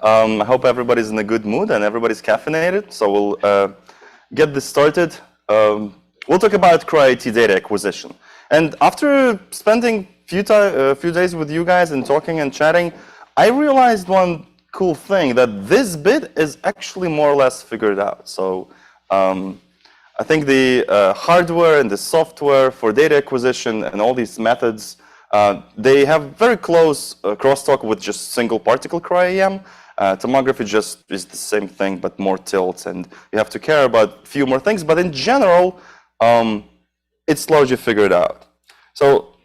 I hope everybody's in a good mood and everybody's caffeinated. So we'll get this started. We'll talk about CRY-IT data acquisition. And after spending a few days with you guys and talking and chatting, I realized one cool thing, that this bit is actually more or less figured out. So I think the hardware and the software for data acquisition and all these methods, they have very close crosstalk with just single particle cryo-EM. Tomography just is the same thing, but more tilts, and you have to care about a few more things. But in general, it's largely figured out. So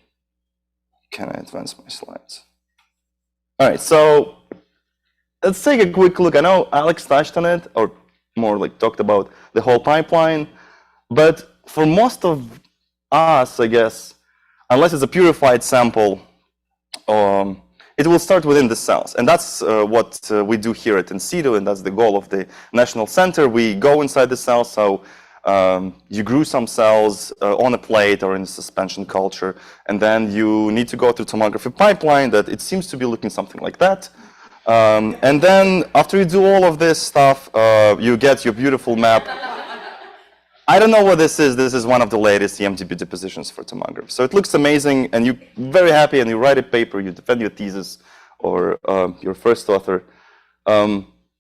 can I advance my slides? All right, so let's take a quick look. I know Alex touched on it, or more like talked about the whole pipeline. But for most of us, I guess, unless it's a purified sample, it will start within the cells. And that's what we do here at Insitu, and that's the goal of the National Center. We go inside the cell, so you grew some cells on a plate or in a suspension culture, and then you need to go through tomography pipeline that it seems to be looking something like that. And then after you do all of this stuff, you get your beautiful map. I don't know what this is. This is one of the latest EMDB depositions for tomography. So it looks amazing, and you're very happy, and you write a paper, you defend your thesis, or your first author.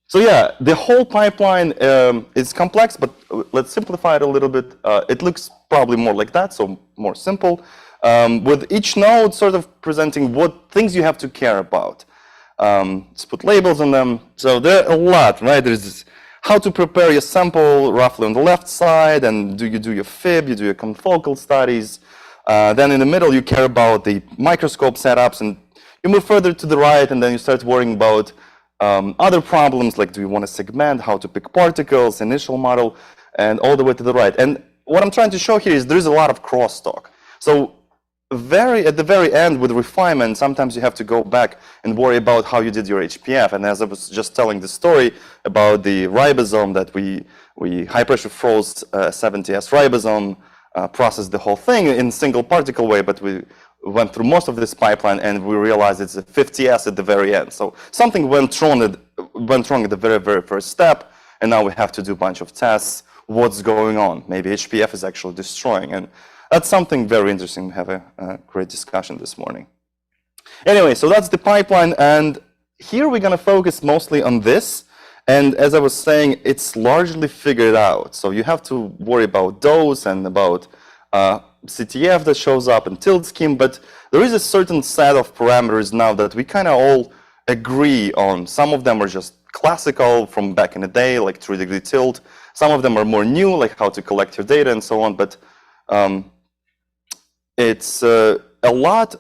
So yeah, the whole pipeline is complex, but let's simplify it a little bit. It looks probably more like that, so more simple, with each node sort of presenting what things you have to care about. Let's put labels on them. So there are a lot, right? There's this, how to prepare your sample roughly on the left side, and you do your FIB, you do your confocal studies. Then in the middle, you care about the microscope setups, and you move further to the right, and then you start worrying about other problems, like do you want to segment, how to pick particles, initial model, and all the way to the right. And what I'm trying to show here is there's a lot of crosstalk. So at the very end with refinement, sometimes you have to go back and worry about how you did your HPF. And as I was just telling the story about the ribosome that we high pressure froze 70S ribosome, processed the whole thing in single particle way, but we went through most of this pipeline and we realized it's a 50S at the very end. So something went wrong at the very, very first step, and now we have to do a bunch of tests. What's going on? Maybe HPF is actually destroying. And that's something very interesting. We have a great discussion this morning. Anyway, so that's the pipeline, and here we're going to focus mostly on this. And as I was saying, it's largely figured out. So you have to worry about dose and about CTF that shows up and tilt scheme, but there is a certain set of parameters now that we kind of all agree on. Some of them are just classical from back in the day, like 3-degree tilt. Some of them are more new, like how to collect your data and so on. But it's a lot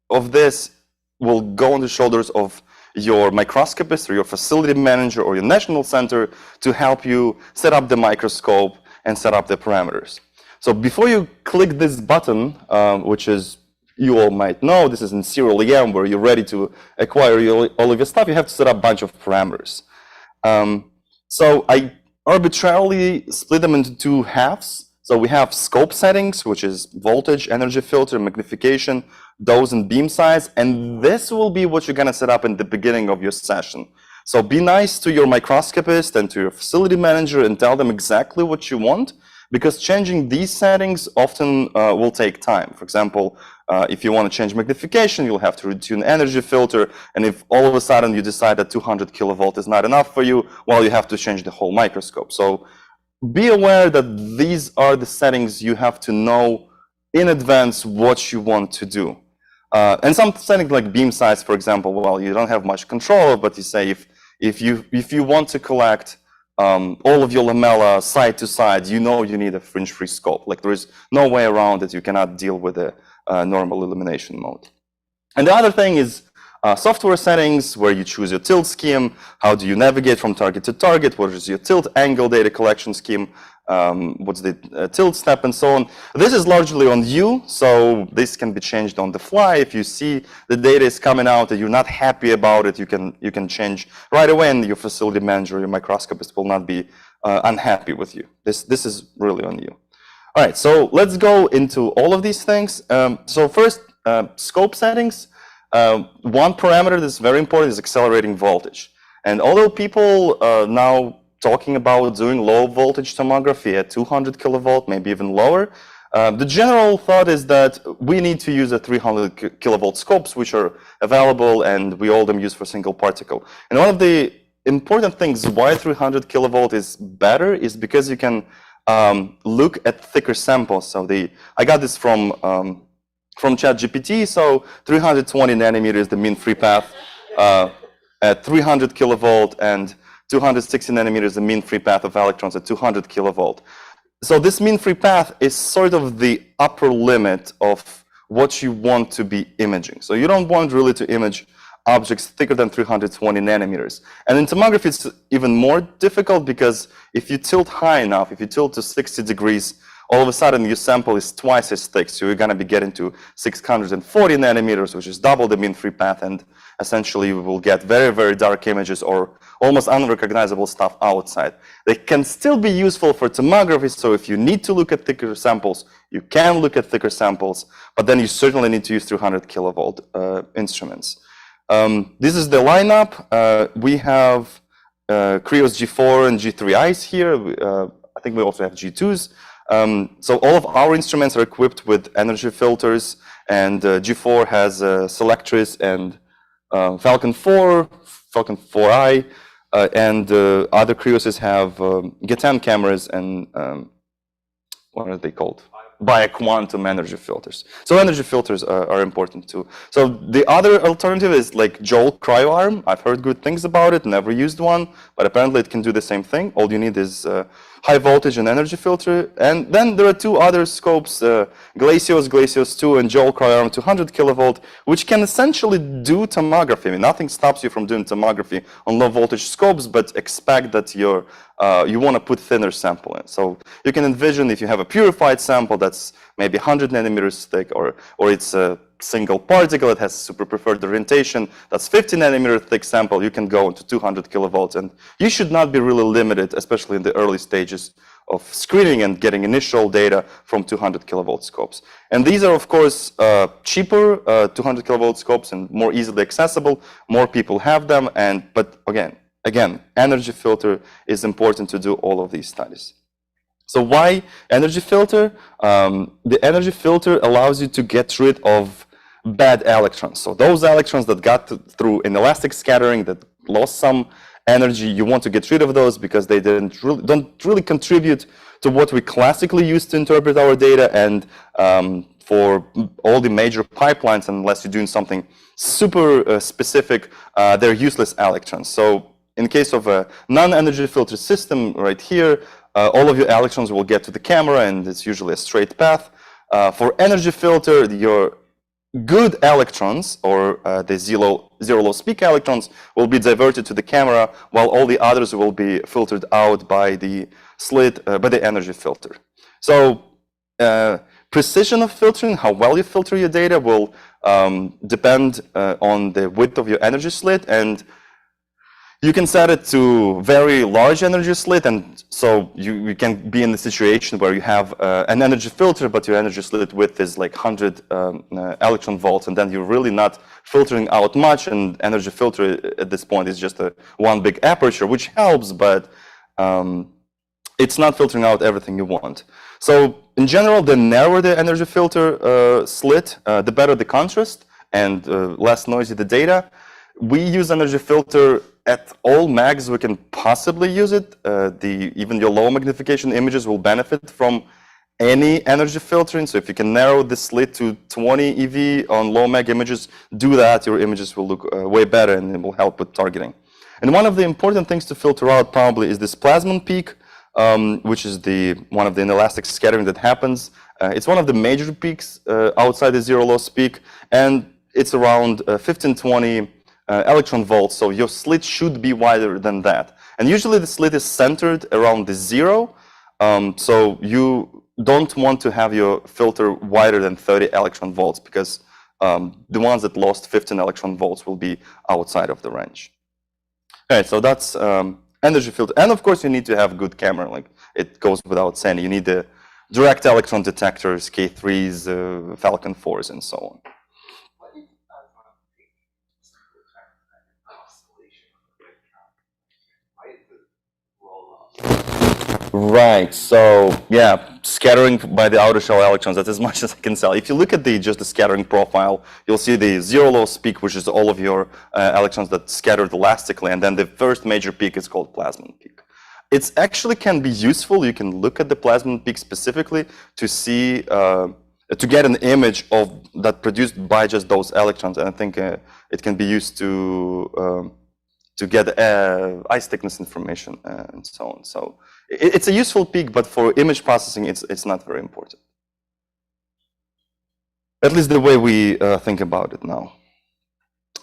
of this will go on the shoulders of your microscopist or your facility manager or your national center to help you set up the microscope and set up the parameters. So before you click this button, which is, you all might know, this is in serial EM where you're ready to acquire all of your stuff, you have to set up a bunch of parameters. So I arbitrarily split them into two halves. So we have scope settings, which is voltage, energy filter, magnification, dose, and beam size. And this will be what you're going to set up in the beginning of your session. So be nice to your microscopist and to your facility manager and tell them exactly what you want, because changing these settings often will take time. For example, if you want to change magnification, you'll have to retune energy filter. And if all of a sudden you decide that 200 kilovolt is not enough for you, well, you have to change the whole microscope. So be aware that these are the settings you have to know in advance what you want to do. And some settings like beam size, for example, well, you don't have much control, but you say if you want to collect all of your lamella side to side, you know you need a fringe-free scope. Like there is no way around it. You cannot deal with a normal illumination mode. And the other thing is software settings, where you choose your tilt scheme. How do you navigate from target to target? What is your tilt angle data collection scheme? What's the tilt step and so on. This is largely on you, so this can be changed on the fly. If you see the data is coming out and you're not happy about it, you can change right away, and your facility manager, your microscopist will not be unhappy with you. This is really on you. All right, so let's go into all of these things. So first, scope settings. One parameter that's very important is accelerating voltage. And although people now talking about doing low voltage tomography at 200 kilovolt, maybe even lower, the general thought is that we need to use a 300 kilovolt scopes, which are available, and we all them use for single particle. And one of the important things why 300 kilovolt is better is because you can look at thicker samples. So I got this from ChatGPT. So 320 nanometers, the mean free path at 300 kilovolt, and 260 nanometers, the mean free path of electrons at 200 kilovolt. So this mean free path is sort of the upper limit of what you want to be imaging. So you don't want really to image objects thicker than 320 nanometers. And in tomography, it's even more difficult because if you tilt high enough, if you tilt to 60 degrees, all of a sudden your sample is twice as thick. So you're going to be getting to 640 nanometers, which is double the mean free path. And essentially, we will get very, very dark images or almost unrecognizable stuff outside. They can still be useful for tomography. So if you need to look at thicker samples, you can look at thicker samples. But then you certainly need to use 300 kilovolt instruments. This is the lineup. We have Krios G4 and G3Is here. I think we also have G2s. So all of our instruments are equipped with energy filters, and G4 has Selectris and Falcon 4, Falcon 4i, and other Krioses have G10 cameras and what are they called? Bioquantum energy filters. So energy filters are important too. So the other alternative is like Joule CryoArm. I've heard good things about it, never used one, but apparently it can do the same thing. All you need is high voltage and energy filter. And then there are two other scopes, Glacios 2 and Joule CryoArm 200 kilovolt, which can essentially do tomography. I mean, nothing stops you from doing tomography on low voltage scopes, but expect that you want to put thinner sample in. So you can envision if you have a purified sample that's maybe 100 nanometers thick, or it's a single particle, it has super preferred orientation, that's 50 nanometer thick sample, you can go into 200 kilovolts. And you should not be really limited, especially in the early stages of screening and getting initial data from 200 kilovolt scopes. And these are, of course, cheaper 200 kilovolt scopes and more easily accessible. More people have them, but again, energy filter is important to do all of these studies. So why energy filter? The energy filter allows you to get rid of bad electrons. So those electrons that got through inelastic scattering, that lost some energy, you want to get rid of those because they don't really contribute to what we classically use to interpret our data. And for all the major pipelines, unless you're doing something super specific, they're useless electrons. So in case of a non-energy filter system right here, all of your electrons will get to the camera, and it's usually a straight path. For energy filter, your good electrons, or the zero loss peak electrons, will be diverted to the camera, while all the others will be filtered out by the slit, by the energy filter. So precision of filtering, how well you filter your data, will depend on the width of your energy slit, and you can set it to very large energy slit, and so you can be in the situation where you have an energy filter, but your energy slit width is like 100 electron volts, and then you're really not filtering out much, and energy filter at this point is just one big aperture, which helps, but it's not filtering out everything you want. So in general, the narrower the energy filter slit, the better the contrast and less noisy the data. We use energy filter at all mags we can possibly use it. Even your low magnification images will benefit from any energy filtering. So if you can narrow the slit to 20 EV on low mag images, do that. Your images will look way better, and it will help with targeting. And one of the important things to filter out probably is this plasmon peak, which is one of the inelastic scattering that happens. It's one of the major peaks outside the zero loss peak, and it's around 1520 electron volts, so your slit should be wider than that. And usually the slit is centered around the zero, so you don't want to have your filter wider than 30 electron volts, because the ones that lost 15 electron volts will be outside of the range. Okay, so that's energy filter. And of course, you need to have good camera, like it goes without saying. You need the direct electron detectors, K3s, Falcon 4s, and so on. Right. So yeah, scattering by the outer shell electrons. That's as much as I can tell. If you look at just the scattering profile, you'll see the zero loss peak, which is all of your electrons that scattered elastically, and then the first major peak is called Plassmann peak. It actually can be useful. You can look at the Plassmann peak specifically to see to get an image of that produced by just those electrons, and I think it can be used to get ice thickness information and so on. So it's a useful peak, but for image processing, it's not very important. At least the way we think about it now.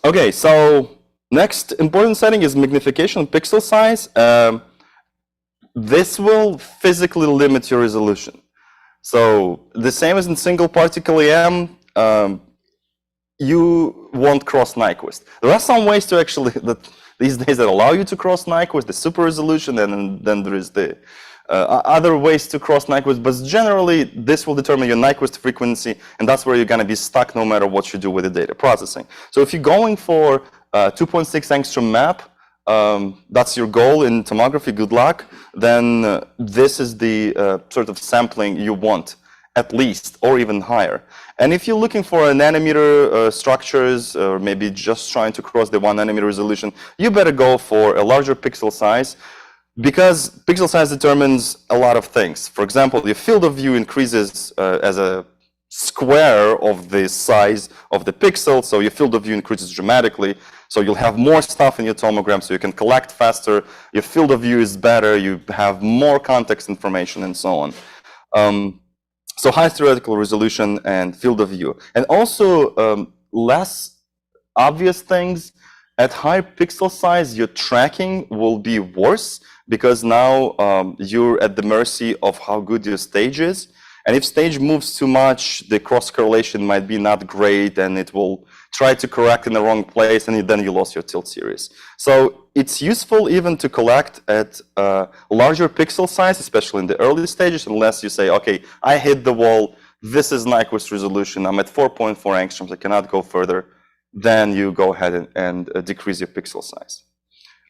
Okay, so next important setting is magnification pixel size. This will physically limit your resolution. So the same as in single particle EM, you won't cross Nyquist. There are some ways to actually these days that allow you to cross Nyquist, the super resolution, and then there is the other ways to cross Nyquist, but generally this will determine your Nyquist frequency, and that's where you're going to be stuck no matter what you do with the data processing. So if you're going for 2.6 angstrom map, that's your goal in tomography, good luck, then this is the sort of sampling you want, at least, or even higher. And if you're looking for a nanometer structures, or maybe just trying to cross the 1 nanometer resolution, you better go for a larger pixel size, because pixel size determines a lot of things. For example, your field of view increases as a square of the size of the pixel, so your field of view increases dramatically. So you'll have more stuff in your tomogram, so you can collect faster. Your field of view is better. You have more context information, and so on. So high theoretical resolution and field of view. And also less obvious things. At high pixel size, your tracking will be worse because now you're at the mercy of how good your stage is. And if stage moves too much, the cross correlation might be not great, and it will try to correct in the wrong place, and then you lost your tilt series. So it's useful even to collect at larger pixel size, especially in the early stages, unless you say, okay, I hit the wall, this is Nyquist resolution, I'm at 4.4 angstroms, I cannot go further. Then you go ahead and decrease your pixel size.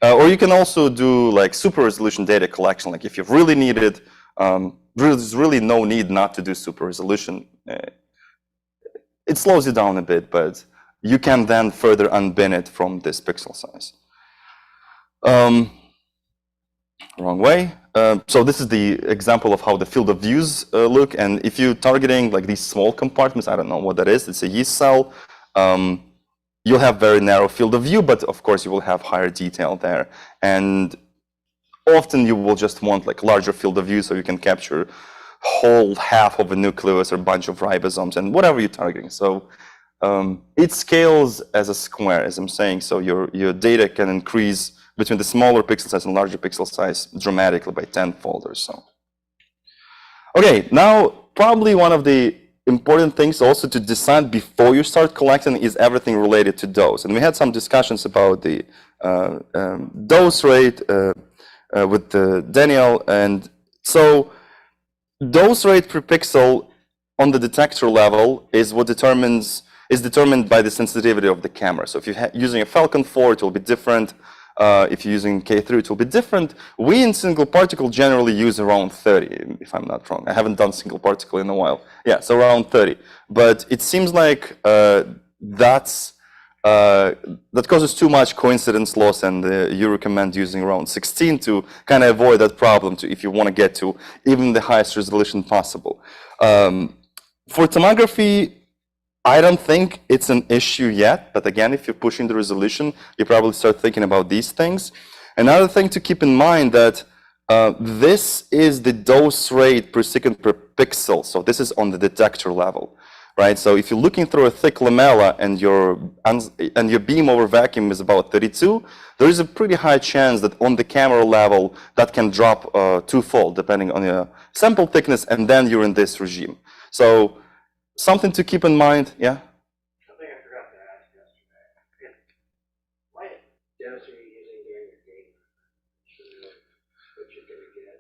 Or you can also do like super resolution data collection, like if you really need it, there's really no need not to do super resolution. It slows you down a bit, but you can then further unbin it from this pixel size. Wrong way. So this is the example of how the field of views look. And if you're targeting like these small compartments, I don't know what that is, it's a yeast cell. You'll have very narrow field of view, but of course you will have higher detail there. And often you will just want like larger field of view so you can capture whole half of a nucleus or a bunch of ribosomes and whatever you're targeting. So it scales as a square, as I'm saying. So your data can increase between the smaller pixel size and larger pixel size dramatically by 10-fold or so. Okay, now probably one of the important things also to decide before you start collecting is everything related to dose. And we had some discussions about the dose rate with Daniel. And so dose rate per pixel on the detector level is what determined by the sensitivity of the camera. So if you're using a Falcon 4, it will be different. If you're using K3, it will be different. We in single particle generally use around 30, if I'm not wrong. I haven't done single particle in a while. Yeah, so around 30. But it seems like that causes too much coincidence loss, and you recommend using around 16 to kind of avoid that problem if you want to get to even the highest resolution possible. For tomography, I don't think it's an issue yet, but again, if you're pushing the resolution, you probably start thinking about these things. Another thing to keep in mind that this is the dose rate per second per pixel, so this is on the detector level, right? So if you're looking through a thick lamella and your beam over vacuum is about 32, there is a pretty high chance that on the camera level that can drop twofold depending on your sample thickness, and then you're in this regime. So something to keep in mind, yeah? Something I forgot to ask yesterday. What dose are you using during your game? What you're going to get?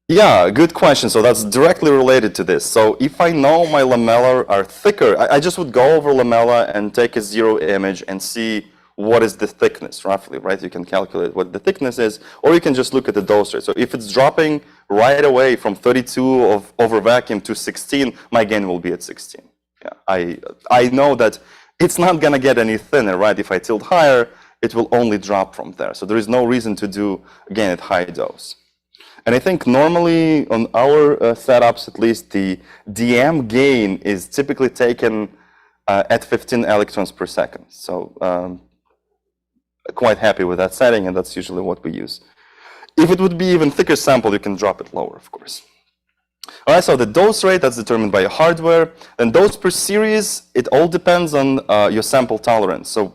Yeah, good question. So that's directly related to this. So if I know my lamella are thicker, I just would go over lamella and take a zero image and see what is the thickness roughly, right? You can calculate what the thickness is, or you can just look at the dose rate. So if it's dropping right away from 32 over vacuum to 16, my gain will be at 16. Yeah, I know that it's not going to get any thinner, right? If I tilt higher, it will only drop from there. So there is no reason to do gain at high dose. And I think normally on our setups, at least, the DM gain is typically taken at 15 electrons per second. So quite happy with that setting, and that's usually what we use. If it would be even thicker sample, you can drop it lower, of course. All right, so the dose rate, that's determined by your hardware. And dose per series, it all depends on your sample tolerance. So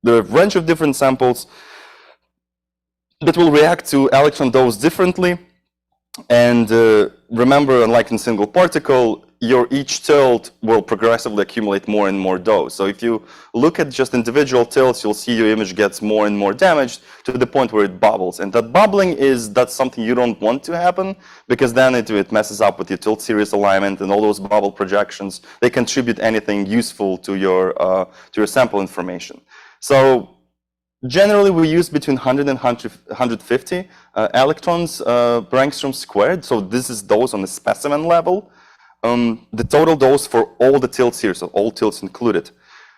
there are a range of different samples that will react to electron dose differently. And remember, unlike in single particle, your each tilt will progressively accumulate more and more dose. So if you look at just individual tilts, you'll see your image gets more and more damaged to the point where it bubbles. And that bubbling that's something you don't want to happen, because then it messes up with your tilt series alignment, and all those bubble projections, they contribute anything useful to your sample information. So generally, we use between 100 and 150 electrons per angstrom squared. So this is dose on the specimen level. The total dose for all the tilts here, so all tilts included.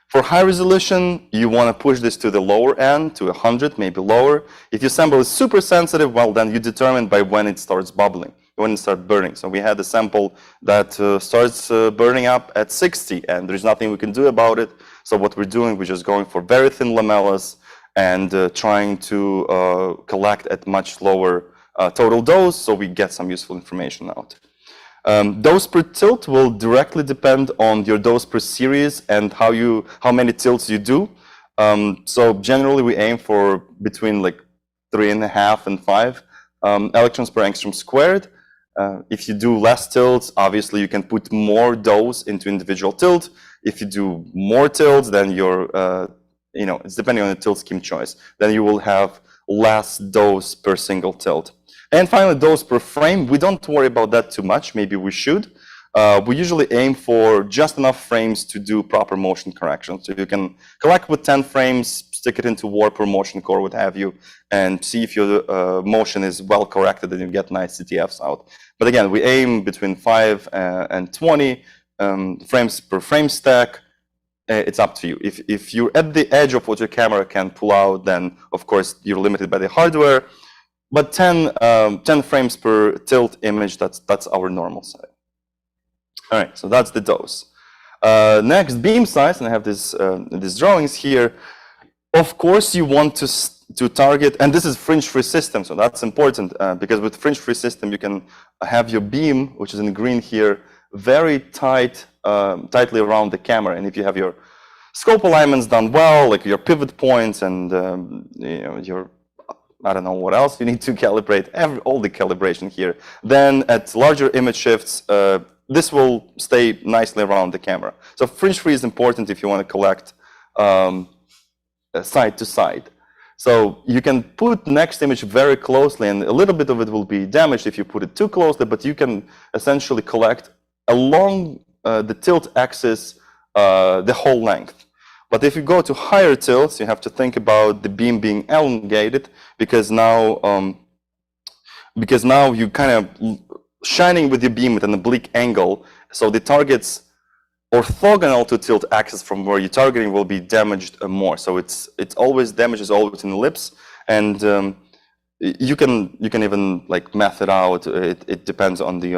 For high resolution, you want to push this to the lower end, to 100, maybe lower. If your sample is super sensitive, well, then you determine by when it starts bubbling, when it starts burning. So we had a sample that starts burning up at 60, and there's nothing we can do about it. So what we're doing, we're just going for very thin lamellas and trying to collect at much lower total dose, so we get some useful information out. Dose per tilt will directly depend on your dose per series and how many tilts you do. So generally, we aim for between like 3.5 and 5 electrons per angstrom squared. If you do less tilts, obviously you can put more dose into individual tilt. If you do more tilts, then it's depending on the tilt scheme choice. Then you will have less dose per single tilt. And finally, dose per frame. We don't worry about that too much. Maybe we should. We usually aim for just enough frames to do proper motion correction. So you can collect with 10 frames, stick it into warp or motion core, what have you, and see if your motion is well corrected and you get nice CTFs out. But again, we aim between 5 and 20 frames per frame stack. It's up to you. If you're at the edge of what your camera can pull out, then of course you're limited by the hardware. But 10 frames per tilt image, that's our normal setting. All right, so that's the dose. Next, beam size, and I have these drawings here. Of course, you want to target, and this is fringe-free system, so that's important because with fringe-free system, you can have your beam, which is in green here, very tightly around the camera. And if you have your scope alignments done well, like your pivot points and your I don't know what else you need to calibrate, all the calibration here. Then at larger image shifts, this will stay nicely around the camera. So fringe free is important if you want to collect side to side. So you can put next image very closely, and a little bit of it will be damaged if you put it too closely, but you can essentially collect along the tilt axis the whole length. But if you go to higher tilts, you have to think about the beam being elongated, because now you kind of shining with your beam at an oblique angle, so the target's orthogonal to tilt axis from where you're targeting will be damaged more. So it's always damage is always an ellipse, and you can even like math it out. It depends on the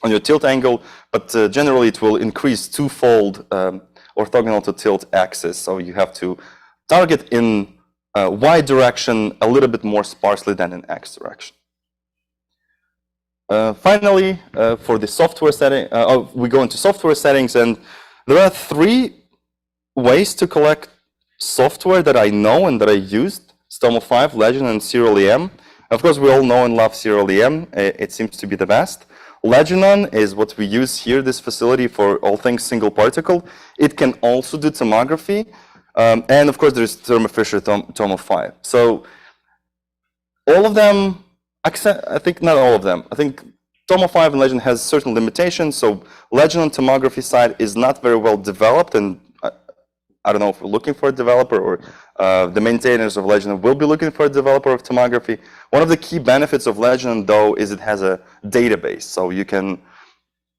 on your tilt angle, but generally it will increase twofold orthogonal to tilt axis. So you have to target in Y direction a little bit more sparsely than in X direction. Finally, for the software setting, we go into software settings, and there are 3 ways to collect software that I know and that I used: Stomo 5, Legend, and Serial EM. Of course, we all know and love Serial EM. It seems to be the best. Leginon is what we use here, this facility, for all things single particle. It can also do tomography. And of course, there's Thermo Fisher Tomo 5. So all of them, I think not all of them. I think Tomo 5 and Legend has certain limitations. So Legend on tomography side is not very well developed, and I don't know if we're looking for a developer or the maintainers of Legend will be looking for a developer of tomography. One of the key benefits of Legend, though, is it has a database. So you can,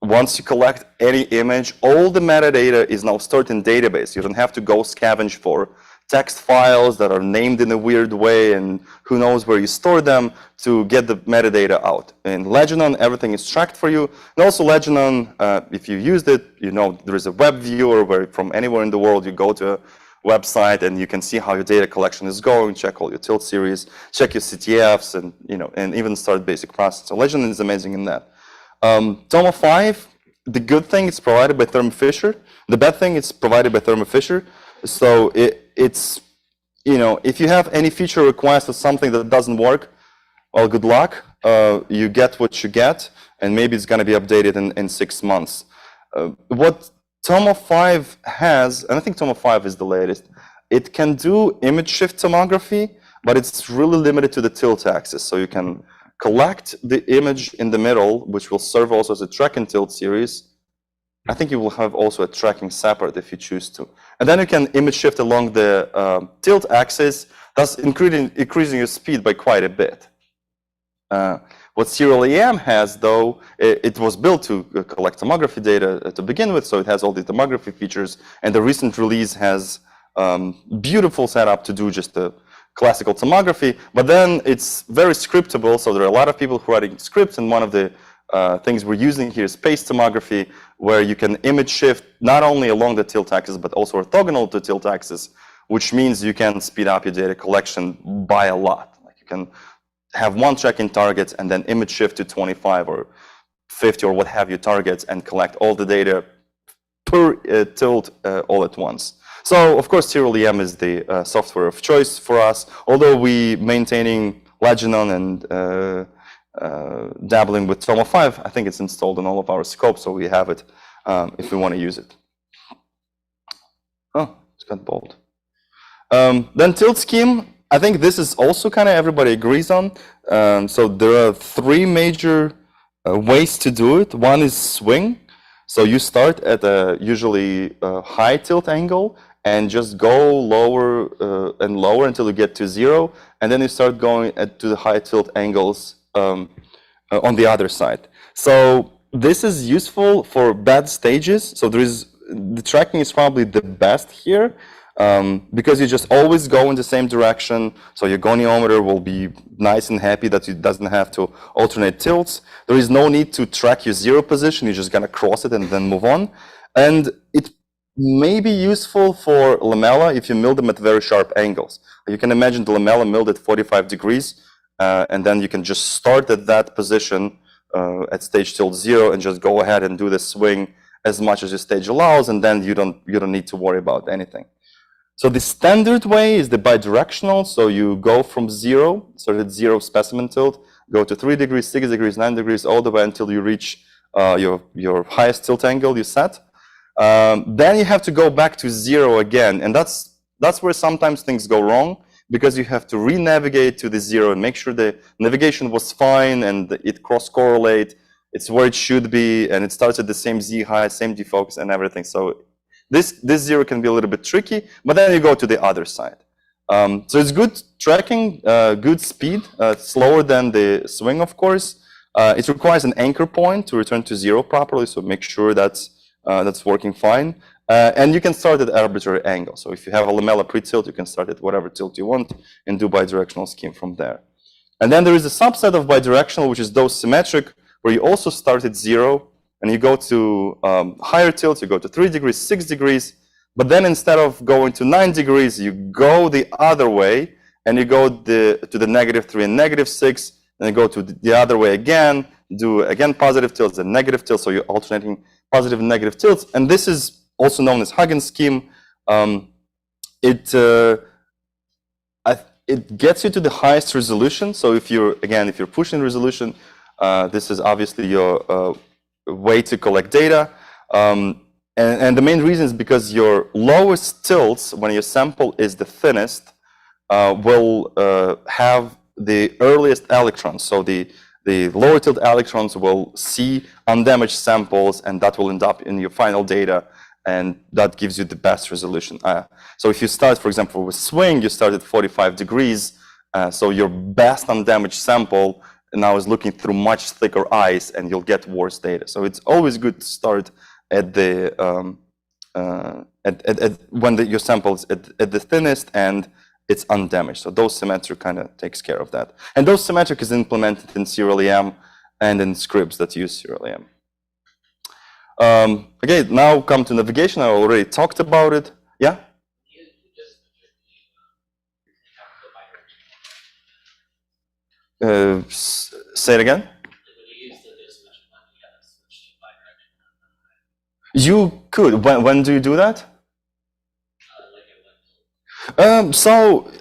once you collect any image, all the metadata is now stored in database. You don't have to go scavenge for text files that are named in a weird way and who knows where you store them to get the metadata out. In Leginon, everything is tracked for you. And also Leginon, if you used it, you know there is a web viewer where from anywhere in the world you go to a website and you can see how your data collection is going, check all your tilt series, check your CTFs, and and even start basic processing. So Leginon is amazing in that. Tomo 5, the good thing, it's provided by Thermo Fisher. The bad thing, it's provided by Thermo Fisher. So it's, if you have any feature request or something that doesn't work, well, good luck. You get what you get, and maybe it's going to be updated in 6 months. What Tomo 5 has, and I think Tomo 5 is the latest, it can do image shift tomography, but it's really limited to the tilt axis. So you can collect the image in the middle, which will serve also as a track and tilt series. I think you will have also a tracking separate if you choose to. And then you can image shift along the tilt axis, thus increasing your speed by quite a bit. What Serial EM has, though, it was built to collect tomography data to begin with, so it has all the tomography features, and the recent release has beautiful setup to do just the classical tomography, but then it's very scriptable, so there are a lot of people who are writing scripts, and one of the things we're using here is space tomography, where you can image shift not only along the tilt axis, but also orthogonal to tilt axis, which means you can speed up your data collection by a lot. Like you can have one tracking target and then image shift to 25 or 50 or what have you targets and collect all the data per tilt all at once. So, of course, Serial EM is the software of choice for us, although we maintaining Leginon and dabbling with Tomo 5, I think it's installed in all of our scopes, so we have it if we want to use it. Oh, it's got bold. Then tilt scheme, I think this is also kind of everybody agrees on. So there are 3 major ways to do it. One is swing. So you start at a usually high tilt angle and just go lower and lower until you get to 0, and then you start going to the high tilt angles on the other side. So this is useful for bad stages. So the tracking is probably the best here because you just always go in the same direction. So your goniometer will be nice and happy that it doesn't have to alternate tilts. There is no need to track your 0 position. You're just gonna cross it and then move on. And it may be useful for lamella if you mill them at very sharp angles. You can imagine the lamella milled at 45 degrees. And then you can just start at that position at stage tilt 0 and just go ahead and do the swing as much as your stage allows, and then you don't need to worry about anything. So the standard way is the bidirectional. So you go from 0, so at 0 specimen tilt, go to 3 degrees, 6 degrees, 9 degrees, all the way until you reach your highest tilt angle you set. Then you have to go back to 0 again, and that's where sometimes things go wrong, because you have to re-navigate to the 0 and make sure the navigation was fine and it cross-correlate, it's where it should be, and it starts at the same Z height, same defocus and everything. So this 0 can be a little bit tricky, but then you go to the other side. So it's good tracking, good speed, slower than the swing, of course. It requires an anchor point to return to 0 properly, so make sure that's working fine. And you can start at arbitrary angle. So if you have a lamella pre-tilt, you can start at whatever tilt you want and do bidirectional scheme from there. And then there is a subset of bidirectional, which is dose symmetric, where you also start at 0 and you go to higher tilt, you go to 3 degrees, 6 degrees, but then instead of going to 9 degrees, you go the other way and you go to the -3 and -6, and you go to the other way again, do again positive tilts and negative tilts, so you're alternating positive and negative tilts, and this is also known as Huggins scheme. It gets you to the highest resolution. So if you're pushing resolution, this is obviously your way to collect data. And the main reason is because your lowest tilts, when your sample is the thinnest, will have the earliest electrons. So the lower tilt electrons will see undamaged samples, and that will end up in your final data. and that gives you the best resolution. So if you start, for example, with swing, you start at 45 degrees, so your best undamaged sample now is looking through much thicker ice, and you'll get worse data. So it's always good to start at the when your sample is at the thinnest and it's undamaged. So dosimetric kind of takes care of that. And dosimetric is implemented in SerialEM and in scripts that use SerialEM. Okay, now come to navigation. I already talked about it. Yeah? Say it again. You could. When do you do that? So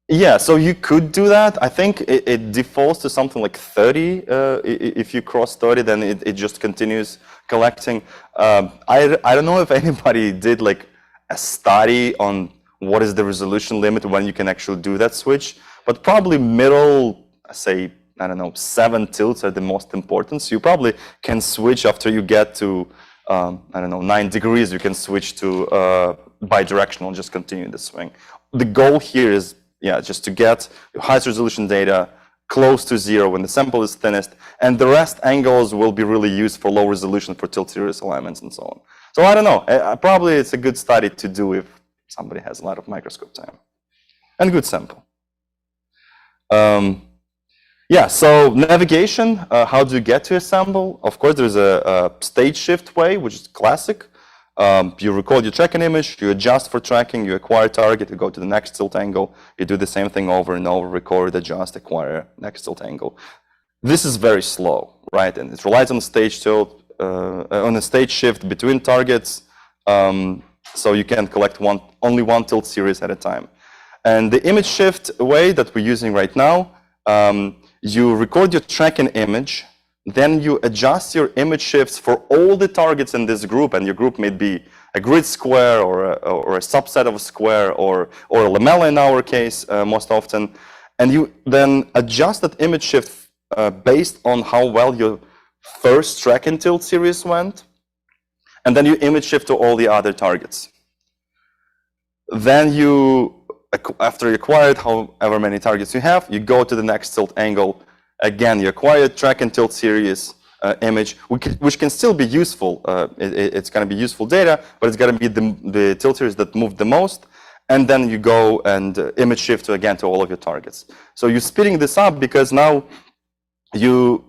yeah, so you could do that. I think it defaults to something like 30. If you cross 30, then it just continues collecting. I don't know if anybody did like a study on what is the resolution limit when you can actually do that switch, but probably middle, say, I don't know, 7 tilts are the most important. So you probably can switch after you get to, I don't know, 9 degrees, you can switch to bidirectional, just continue the swing. The goal here is, yeah, just to get your highest resolution data close to 0 when the sample is thinnest, and the rest angles will be really used for low resolution for tilt series alignments and so on. So I don't know, probably it's a good study to do if somebody has a lot of microscope time and good sample. Yeah, so navigation, how do you get to a sample? Of course, there's a stage shift way, which is classic. You record your tracking image, you adjust for tracking, you acquire target, you go to the next tilt angle, you do the same thing over and over, record, adjust, acquire, next tilt angle. This is very slow, right? And it relies on stage tilt, on a stage shift between targets, so you can collect only one tilt series at a time. And the image shift way that we're using right now, you record your tracking image, then you adjust your image shifts for all the targets in this group, and your group may be a grid square or a subset of a square or a lamella in our case most often, and you then adjust that image shift based on how well your first track and tilt series went, and then you image shift to all the other targets. Then you, after you acquired however many targets you have, you go to the next tilt angle. Again, you acquire track and tilt series image, which can still be useful. It's going to be useful data, but it's going to be the tilt series that moved the most. And then you go and image shift again to all of your targets. So you're speeding this up because now you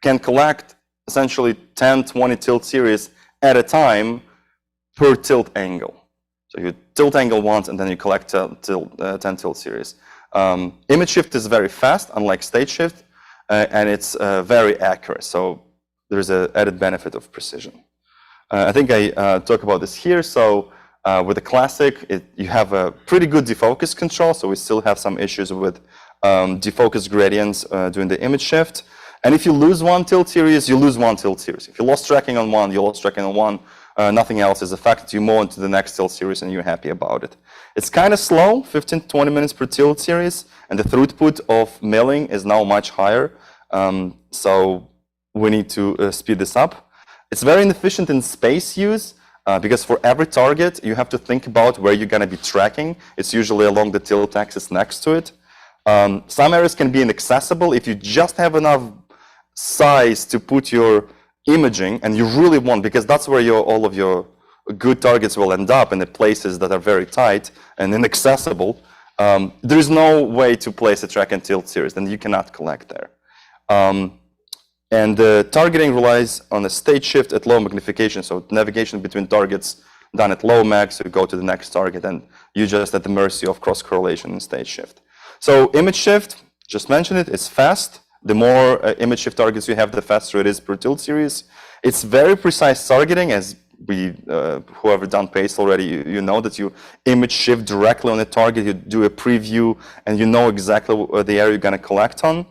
can collect essentially 10, 20 tilt series at a time per tilt angle. So you tilt angle once, and then you collect 10 tilt series. Image shift is very fast, unlike stage shift, and it's very accurate. So there's an added benefit of precision. I think I talk about this here. So with the classic, you have a pretty good defocus control. So we still have some issues with defocus gradients during the image shift. And if you lose one tilt series, you lose one tilt series. If you lost tracking on one, you lost tracking on one. Nothing else is affected. You move on to the next tilt series and you're happy about it. It's kind of slow, 15 to 20 minutes per tilt series, and the throughput of milling is now much higher. So we need to speed this up. It's very inefficient in space use because for every target, you have to think about where you're going to be tracking. It's usually along the tilt axis next to it. Some areas can be inaccessible if you just have enough size to put your imaging, and you really want, because that's where all of your good targets will end up, in the places that are very tight and inaccessible. There is no way to place a track and tilt series, then you cannot collect there. And targeting relies on a stage shift at low magnification, so navigation between targets done at low mag, so you go to the next target, and you're just at the mercy of cross correlation and stage shift. So image shift, just mentioned it, it's fast. The more image shift targets you have, the faster it is per tilt series. It's very precise targeting, as whoever done PACE already, you know that you image shift directly on the target, you do a preview, and you know exactly the area you're going to collect on.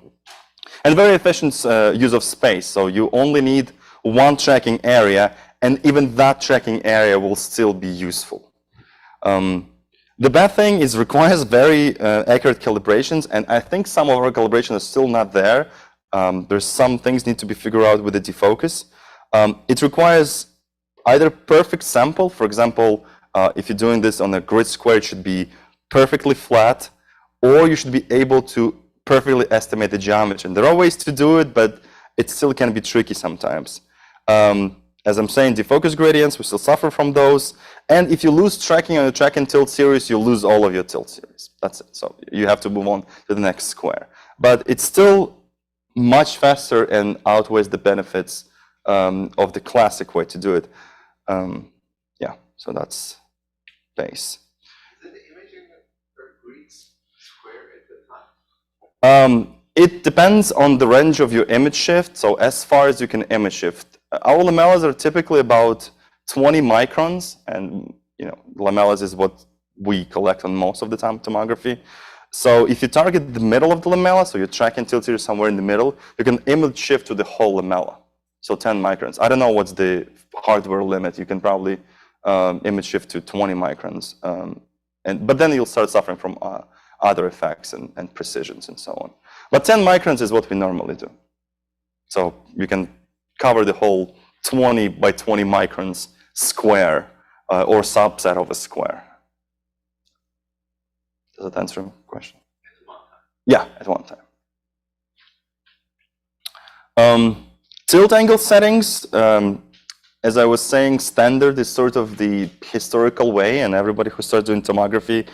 And very efficient use of space, so you only need one tracking area, and even that tracking area will still be useful. The bad thing is it requires very accurate calibrations, and I think some of our calibration is still not there. There's some things need to be figured out with the defocus. It requires either perfect sample, for example, if you're doing this on a grid square, it should be perfectly flat, or you should be able to perfectly estimate the geometry. And there are ways to do it, but it still can be tricky sometimes. As I'm saying, defocus gradients, we still suffer from those. And if you lose tracking on the track and tilt series, you lose all of your tilt series. That's it. So you have to move on to the next square. But it's still much faster and outweighs the benefits of the classic way to do it. Yeah, so that's base. Is the imaging per grid square at the time? It depends on the range of your image shift. So as far as you can image shift, our lamellas are typically about 20 microns, and lamellas is what we collect on most of the time tomography. So if you target the middle of the lamella, so your track and tilt series somewhere in the middle, you can image shift to the whole lamella. So 10 microns. I don't know what's the hardware limit. You can probably image shift to 20 microns, but then you'll start suffering from other effects and precisions and so on. But 10 microns is what we normally do. So you can cover the whole 20 by 20 microns square or subset of a square. Does that answer your question? At one time. Yeah, at one time. Tilt angle settings, as I was saying, standard is sort of the historical way, and everybody who starts doing tomography,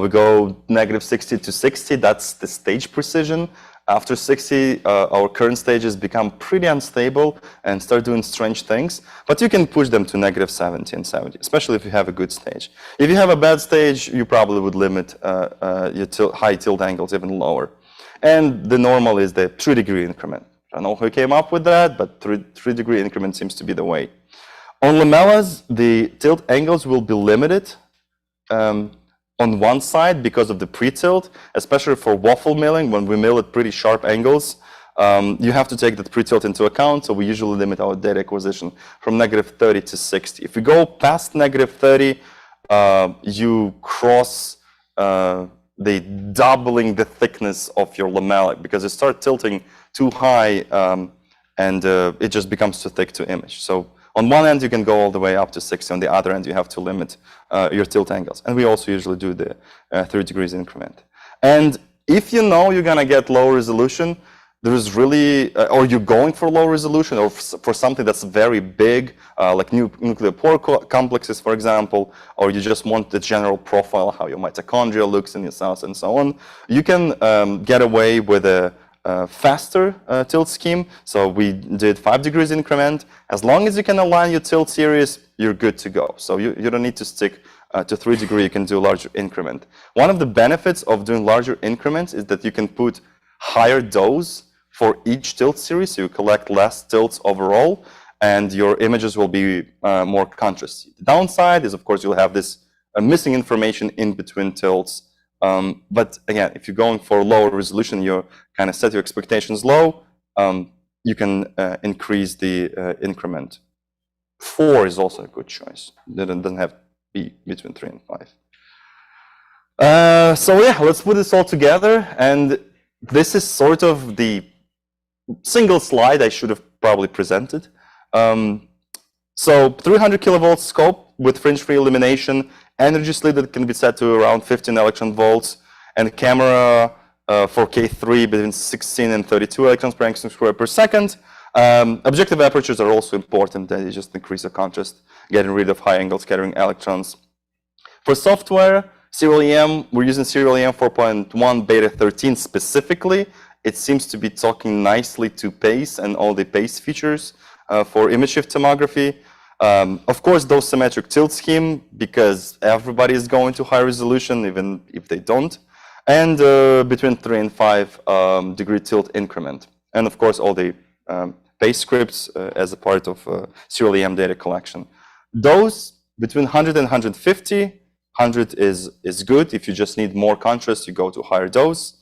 we go -60 to 60. That's the stage precision. After 60, our current stages become pretty unstable and start doing strange things. But you can push them to -70 and 70, especially if you have a good stage. If you have a bad stage, you probably would limit your high tilt angles even lower. And the normal is the 3-degree increment. I don't know who came up with that, but 3-degree increment seems to be the way. On lamellas, the tilt angles will be limited on one side because of the pre-tilt, especially for waffle milling. When we mill at pretty sharp angles, you have to take that pre-tilt into account. So we usually limit our data acquisition from -30 to 60. If we go past -30, you cross the doubling the thickness of your lamella because you start tilting too high and it just becomes too thick to image. So on one end, you can go all the way up to 60. On the other end, you have to limit your tilt angles. And we also usually do the 3 degrees increment. And if you know you're going to get low resolution, there is really, or you're going for low resolution or for something that's very big, like nuclear pore complexes, for example, or you just want the general profile, how your mitochondria looks in your cells and so on, you can get away with a faster tilt scheme. So we did 5 degrees increment. As long as you can align your tilt series, you're good to go. So you don't need to stick to 3 degree, you can do a larger increment. One of the benefits of doing larger increments is that you can put higher dose for each tilt series, so you collect less tilts overall, and your images will be more contrasty. The downside is, of course, you'll have this missing information in between tilts. But again, if you're going for lower resolution, you kind of set your expectations low, you can increase the increment. 4 is also a good choice. It doesn't have to be between 3 and 5. So yeah, let's put this all together. And this is sort of the single slide I should have probably presented. So 300 kilovolt scope with fringe-free illumination, energy sleeve that can be set to around 15 electron volts, and camera 4K3 between 16 and 32 electrons per angstrom square per second. Objective apertures are also important. They just increase the contrast, getting rid of high angle scattering electrons. For software, Serial EM, we're using Serial EM 4.1 Beta 13 specifically. It seems to be talking nicely to PACE and all the PACE features for image shift tomography. Of course, those symmetric tilt scheme, because everybody is going to high resolution, even if they don't. And between 3 and 5 degree tilt increment. And of course, all the PACE scripts as a part of Serial EM data collection. Those between 100 and 150, 100 is good. If you just need more contrast, you go to higher dose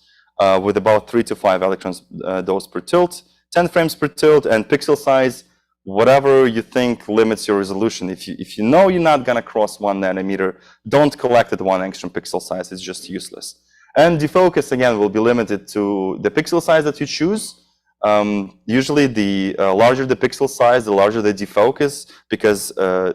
with about 3 to 5 electrons dose per tilt, 10 frames per tilt, and pixel size, whatever you think limits your resolution. If you know you're not going to cross 1 nanometer, don't collect at 1 angstrom pixel size. It's just useless. And defocus, again, will be limited to the pixel size that you choose. Usually, the larger the pixel size, the larger the defocus, because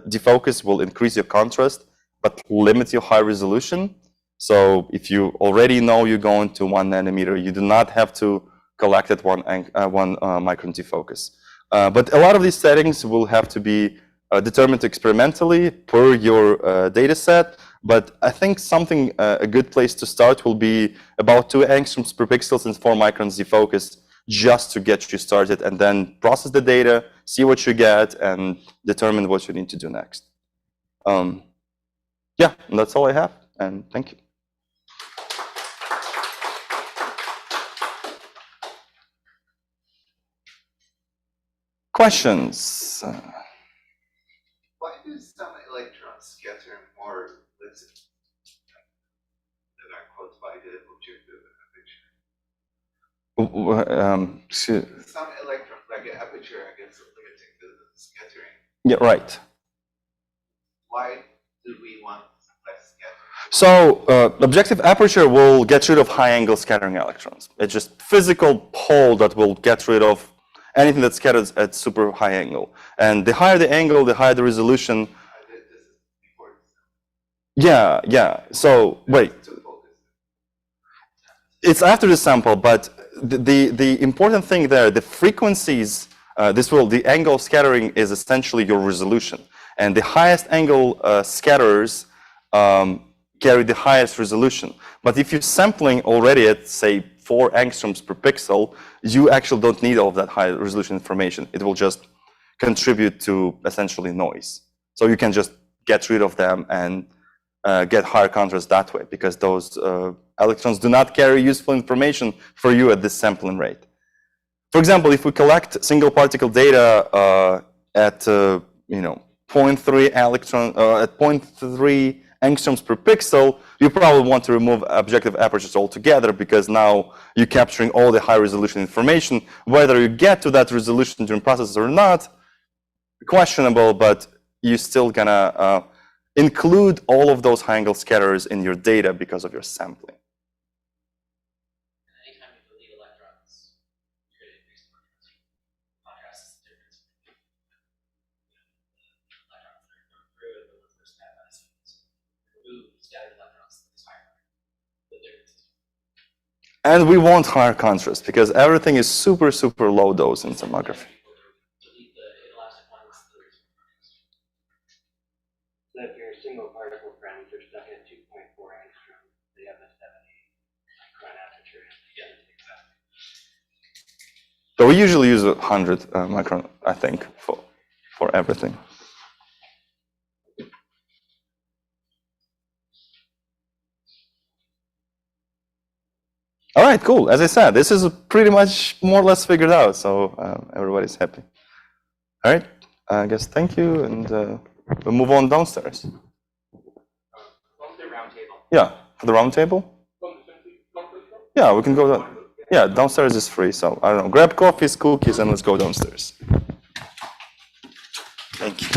defocus will increase your contrast, but limit your high resolution. So if you already know you're going to 1 nanometer, you do not have to collect at one micron defocus. But a lot of these settings will have to be determined experimentally per your data set. But I think something, a good place to start will be about 2 angstroms per pixels and 4 microns defocus, just to get you started, and then process the data, see what you get, and determine what you need to do next. Yeah, and that's all I have, and thank you. Questions? Why do some electrons scatter more, let's say, that are caused by the objective aperture? Some electrons, like an aperture, I guess, limiting the scattering. Yeah, right. Why do we want less scattering? So objective aperture will get rid of high-angle scattering electrons. It's just physical hole that will get rid of anything that scatters at super high angle. And the higher the angle, the higher the resolution. This is before the Yeah. So wait, it's after the sample, but the important thing there, the frequencies, the angle of scattering is essentially your resolution. And the highest angle scatterers carry the highest resolution. But if you're sampling already at, say, 4 angstroms per pixel, you actually don't need all of that high resolution information. It will just contribute to essentially noise. So you can just get rid of them and get higher contrast that way, because those electrons do not carry useful information for you at this sampling rate. For example, if we collect single particle data at 0.3 at 0.3 angstroms per pixel, you probably want to remove objective apertures altogether, because now you're capturing all the high resolution information. Whether you get to that resolution during process or not, questionable, but you're still gonna include all of those high angle scatterers in your data because of your sampling. Anytime you delete electrons, you're going to increase the contrast is the difference between the electrons that are going through and the ones that are scattered by the signals. Remove scattered electrons, it's higher. The difference. And we want higher contrast because everything is super, super low dose in tomography. Delete the inelastic ones, there's So if your single particle frames are stuck at 2.4 angstrom, they have a 70 micron aperture. yeah, exactly. So we usually use 100 micron, I think, for everything. All right, cool. As I said, this is pretty much more or less figured out, so everybody's happy. All right, I guess thank you, and we'll move on downstairs. Welcome to the round table. Yeah, for the round table? Yeah, we can go down. Yeah, downstairs is free, so I don't know. Grab coffees, cookies, and let's go downstairs. Thank you.